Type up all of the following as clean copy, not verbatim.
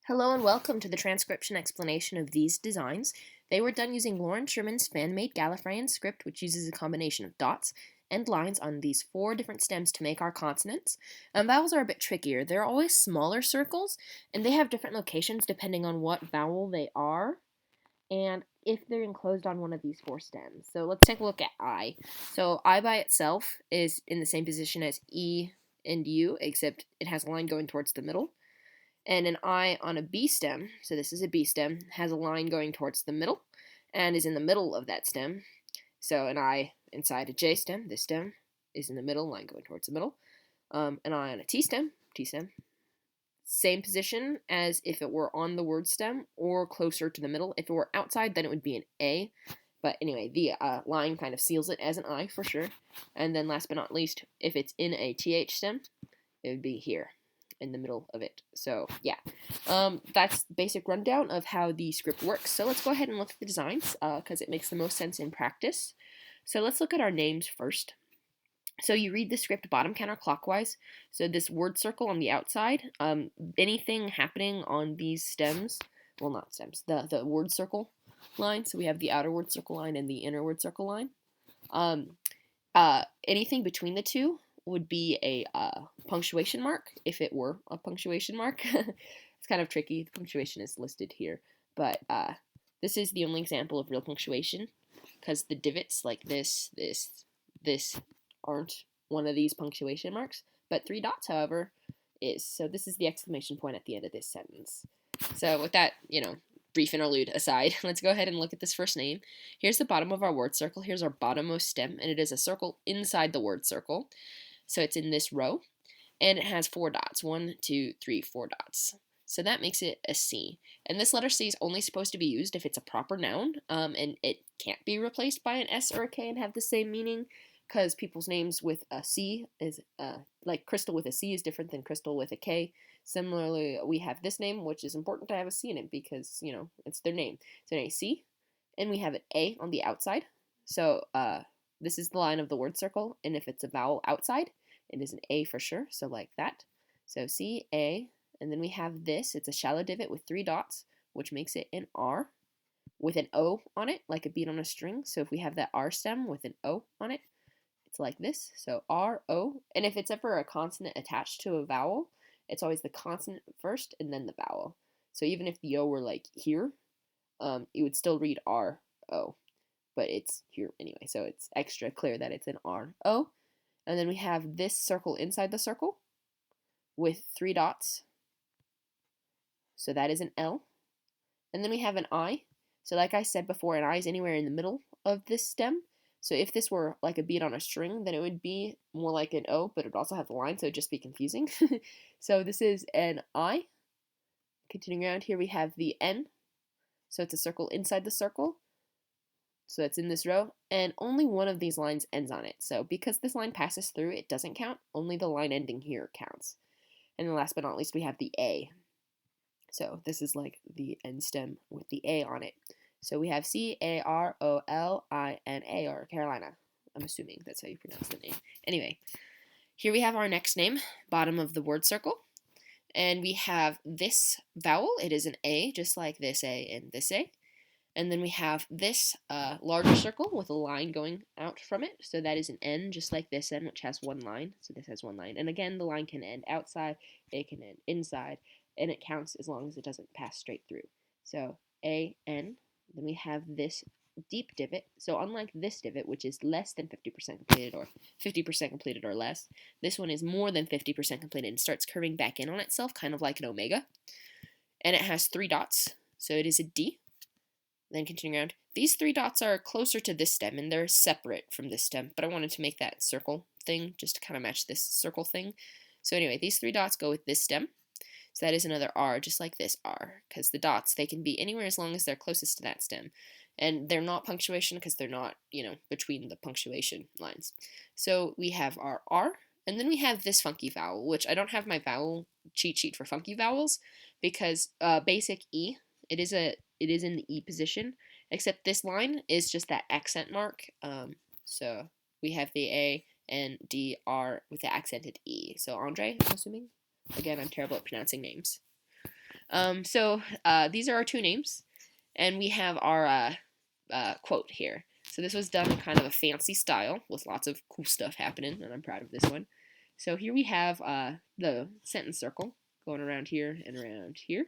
Hello and welcome to the transcription explanation of these designs. They were done using Loren Sherman's fan-made Gallifreyan script, which uses a combination of dots and lines on these 4 different stems to make our consonants. Vowels are a bit trickier. They're always smaller circles, and they have different locations depending on what vowel they are and if they're enclosed on one of these 4 stems. So let's take a look at I. So I by itself is in the same position as E and U, except it has a line going towards the middle. And an I on a B stem, so this is a B stem, has a line going towards the middle and is in the middle of that stem. So an I inside a J stem, this stem is in the middle, line going towards the middle. An I on a T stem, same position as if it were on the word stem or closer to the middle. If it were outside, then it would be an A. But anyway, the line kind of seals it as an I for sure. And then last but not least, if it's in a TH stem, it would be here in the middle of it. So yeah, that's the basic rundown of how the script works. So let's go ahead and look at the designs because it makes the most sense in practice. So let's look at our names first. So you read the script bottom counterclockwise. So this word circle on the outside, anything happening on these stems, well not stems, the word circle line. So we have the outer word circle line and the inner word circle line. Anything between the two would be a punctuation mark, if it were a punctuation mark. It's kind of tricky. The punctuation is listed here, but this is the only example of real punctuation because the divots like this aren't one of these punctuation marks, but 3 dots, however, is. So this is the exclamation point at the end of this sentence. So with that, brief interlude aside, let's go ahead and look at this first name. Here's the bottom of our word circle. Here's our bottommost stem, and it is a circle inside the word circle. So it's in this row, and it has 4 dots. 1, 2, 3, 4 dots. So that makes it a C. And this letter C is only supposed to be used if it's a proper noun, and it can't be replaced by an S or a K and have the same meaning, because people's names with a C is, like Crystal with a C is different than Crystal with a K. Similarly, we have this name, which is important to have a C in it because, it's their name. So a C, and we have an A on the outside. So, this is the line of the word circle, and if it's a vowel outside, it is an A for sure, so like that. So C, A, and then we have this. It's a shallow divot with 3 dots, which makes it an R with an O on it, like a bead on a string. So if we have that R stem with an O on it, it's like this. So R, O, and if it's ever a consonant attached to a vowel, it's always the consonant first and then the vowel. So even if the O were like here, it would still read R, O. But it's here anyway, so it's extra clear that it's an R, O. And then we have this circle inside the circle with 3 dots. So that is an L. And then we have an I. So like I said before, an I is anywhere in the middle of this stem. So if this were like a bead on a string, then it would be more like an O, but it would also have the line, so it would just be confusing. So this is an I. Continuing around here, we have the N. So it's a circle inside the circle. So it's in this row, and only one of these lines ends on it. So because this line passes through, it doesn't count. Only the line ending here counts. And then last but not least, we have the A. So this is like the end stem with the A on it. So we have C-A-R-O-L-I-N-A, or Carolina. I'm assuming that's how you pronounce the name. Anyway, here we have our next name, bottom of the word circle. And we have this vowel. It is an A, just like this A and this A. And then we have this larger circle with a line going out from it. So that is an N, just like this N, which has 1 line. So this has 1 line. And again, the line can end outside, it can end inside, and it counts as long as it doesn't pass straight through. So A-N. Then we have this deep divot. So unlike this divot, which is less than 50% completed or 50% completed or less, this one is more than 50% completed and starts curving back in on itself, kind of like an omega. And it has 3 dots. So it is a D. Then continuing around, these 3 dots are closer to this stem, and they're separate from this stem, but I wanted to make that circle thing just to kind of match this circle thing. So anyway, these 3 dots go with this stem, so that is another R, just like this R, because the dots, they can be anywhere as long as they're closest to that stem, and they're not punctuation because they're not, between the punctuation lines. So we have our R, and then we have this funky vowel, which I don't have my vowel cheat sheet for funky vowels, because basic E, it is in the E position, except this line is just that accent mark. So we have the A and D, R with the accented E. So Andre, I'm assuming. Again, I'm terrible at pronouncing names. These are our two names, and we have our quote here. So this was done in kind of a fancy style with lots of cool stuff happening, and I'm proud of this one. So here we have the sentence circle going around here and around here,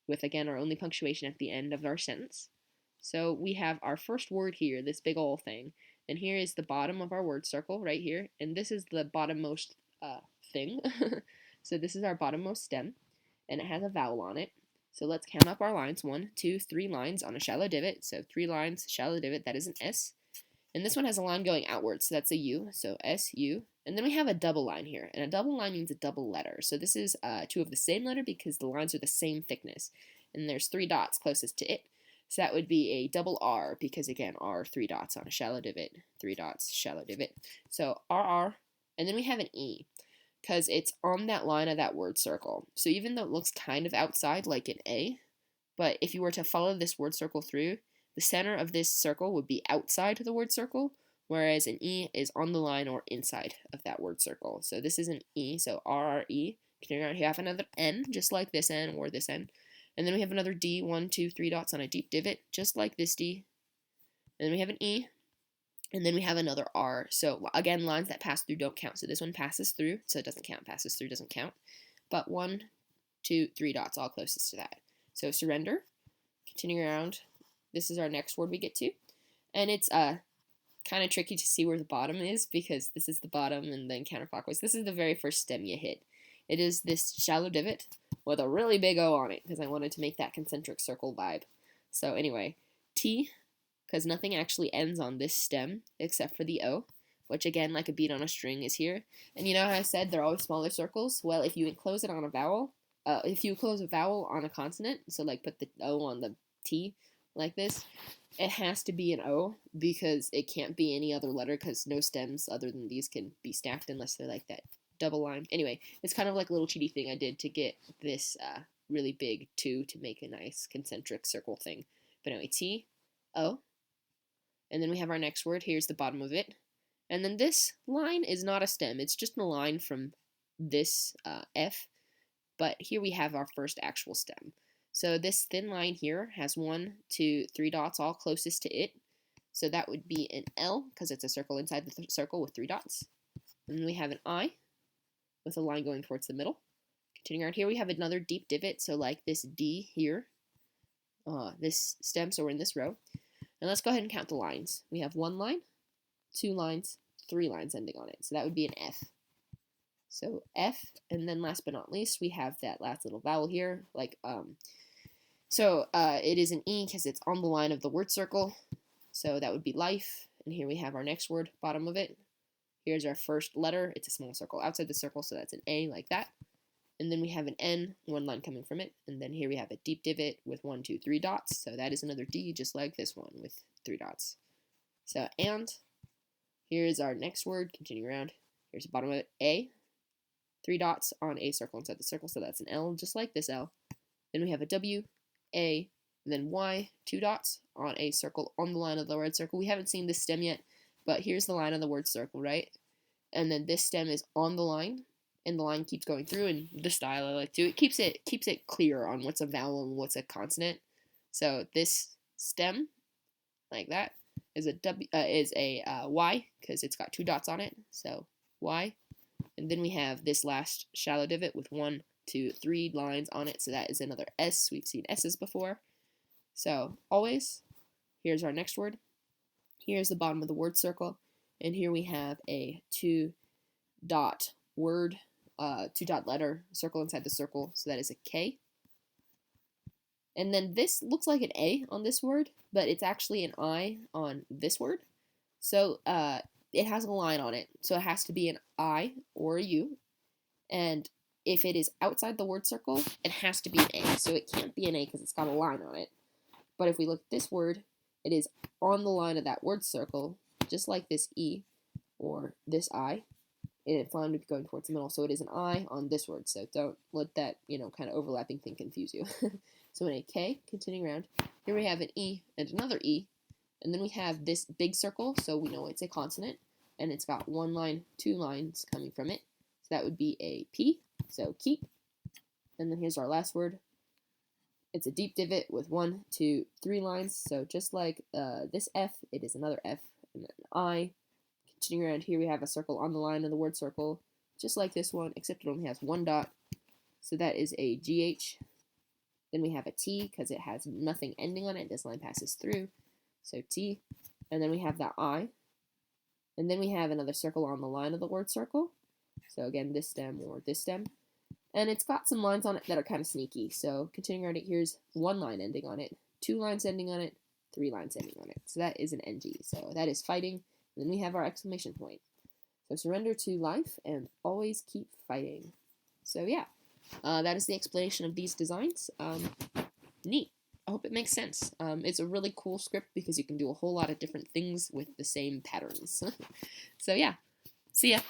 with again our only punctuation at the end of our sentence. So we have our first word here, this big ol' thing, and here is the bottom of our word circle right here, and this is the bottommost thing. So this is our bottommost stem, and it has a vowel on it. So let's count up our lines. 1, 2, 3 lines on a shallow divot. So 3 lines, shallow divot, that is an S. And this one has a line going outwards, so that's a U. So S, U. And then we have a double line here. And a double line means a double letter. So this is two of the same letter because the lines are the same thickness. And there's 3 dots closest to it. So that would be a double R because, again, R, 3 dots on a shallow divot. 3 dots, shallow divot. So RR. And then we have an E, because it's on that line of that word circle. So even though it looks kind of outside like an A, but if you were to follow this word circle through, the center of this circle would be outside the word circle, whereas an E is on the line or inside of that word circle. So this is an E, so RRE. Continuing on, you have another N, just like this N or this N. And then we have another D, 1, 2, 3 dots on a deep divot, just like this D. And then we have an E. And then we have another R. So again, lines that pass through don't count. So this one passes through, so it doesn't count. Passes through doesn't count. But 1, 2, 3 dots, all closest to that. So surrender. Continuing around, this is our next word we get to. And it's kind of tricky to see where the bottom is because this is the bottom and then counterclockwise. This is the very first stem you hit. It is this shallow divot with a really big O on it because I wanted to make that concentric circle vibe. So anyway, T, because nothing actually ends on this stem except for the O, which again, like a bead on a string, is here. And you know how I said they're always smaller circles? Well, if you enclose it on a vowel, if you close a vowel on a consonant, so like put the O on the T like this, it has to be an O because it can't be any other letter because no stems other than these can be stacked unless they're like that double line. Anyway, it's kind of like a little cheaty thing I did to get this really big 2 to make a nice concentric circle thing. But anyway, T, O. And then we have our next word. Here's the bottom of it. And then this line is not a stem. It's just a line from this F. But here we have our first actual stem. So this thin line here has 1, 2, 3 dots all closest to it. So that would be an L because it's a circle inside the circle with 3 dots. And then we have an I with a line going towards the middle. Continuing on here, we have another deep divot. So like this D here, this stem, so we're in this row. And let's go ahead and count the lines. We have 1 line, 2 lines, 3 lines ending on it. So that would be an F. So F, and then last but not least, we have that last little vowel here. It is an E because it's on the line of the word circle. So that would be life. And here we have our next word, bottom of it. Here's our first letter. It's a small circle outside the circle, so that's an A like that. And then we have an N, 1 line coming from it. And then here we have a deep divot with 1, 2, 3 dots. So that is another D, just like this one with 3 dots. So, and here's our next word, continuing around. Here's the bottom of it, A. 3 dots on a circle inside the circle, so that's an L, just like this L. Then we have a W, A, and then Y, 2 dots on a circle on the line of the word circle. We haven't seen this stem yet, but here's the line of the word circle, right? And then this stem is on the line. And the line keeps going through, and the style I like to, it keeps it clear on what's a vowel and what's a consonant. So this stem, like that, is a Y because it's got 2 dots on it. So Y, and then we have this last shallow divot with 1, 2, 3 lines on it. So that is another S. We've seen S's before. So always, here's our next word. Here's the bottom of the word circle, and here we have a 2 dot word. 2 dot letter circle inside the circle, so that is a K. And then this looks like an A on this word, but it's actually an I on this word. So it has a line on it, so it has to be an I or a U. And if it is outside the word circle, it has to be an A. So it can't be an A because it's got a line on it. But if we look at this word, it is on the line of that word circle, just like this E or this I. And it's line would be going towards the middle, so it is an I on this word. So don't let that, kind of overlapping thing confuse you. So in a K, continuing around, here we have an E and another E, and then we have this big circle, so we know it's a consonant, and it's got 1 line, 2 lines coming from it. So that would be a P, so keep. And then here's our last word. It's a deep divot with 1, 2, 3 lines. So just like this F, it is another F and an I. Continuing around here, we have a circle on the line of the word circle, just like this one, except it only has 1 dot. So that is a GH. Then we have a T because it has nothing ending on it. This line passes through. So T. And then we have that I. And then we have another circle on the line of the word circle. So again, this stem or this stem. And it's got some lines on it that are kind of sneaky. So continuing around it, here's 1 line ending on it, 2 lines ending on it, 3 lines ending on it. So that is an NG. So that is fighting. And then we have our exclamation point. So surrender to life and always keep fighting. So yeah, that is the explanation of these designs. Neat. I hope it makes sense. It's a really cool script because you can do a whole lot of different things with the same patterns. So yeah, see ya.